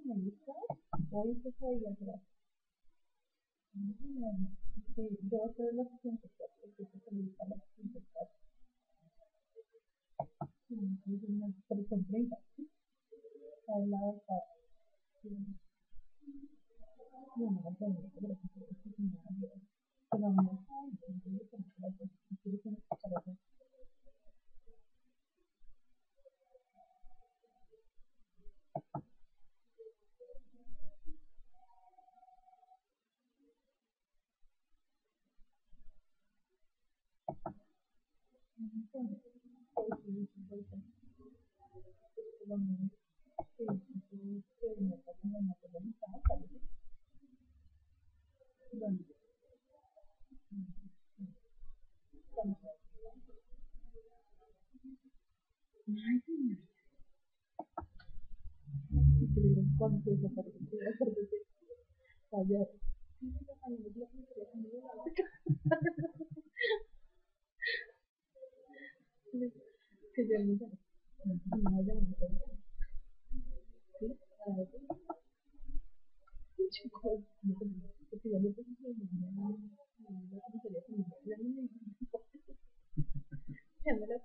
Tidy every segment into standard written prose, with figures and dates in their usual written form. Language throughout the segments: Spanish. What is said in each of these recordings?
me gusta, hoy se sabía atrás. Sí, yo voy a hacer la 64, porque se me gusta la 64. Sí, es una 330. Al lado está. Sí. No, no, no, no, pero es que no, pero no, cuando se desapareció, ayer, que ya no, no, ya no, sí, a ver, chicos, porque ya no tengo no, ya me la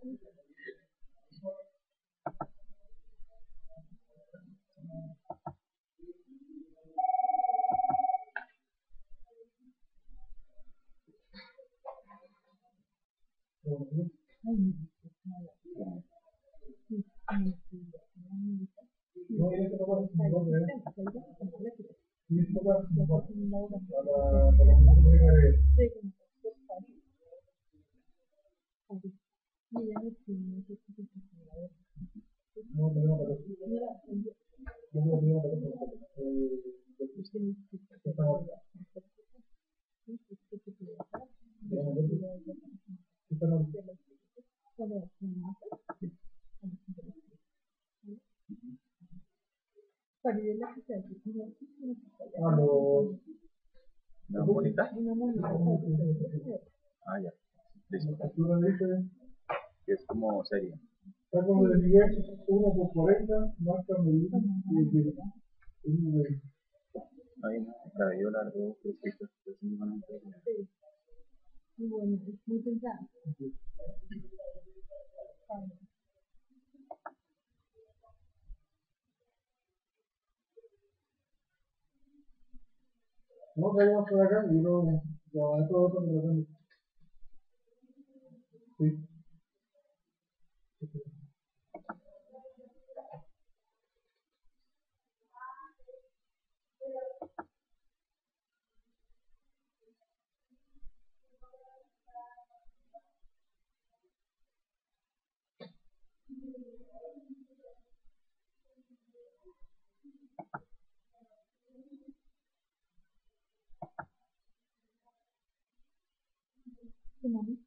¿Una monita? Ah, ya. Listo. Que es como serie. Carlos de Miguel, 1 por 40, marca medida Ahí, cabello largo, crespito. muy bueno, es muy pensado. no traemos por acá y luego ya esto otro que lo hacemos. Sí. Tu mami.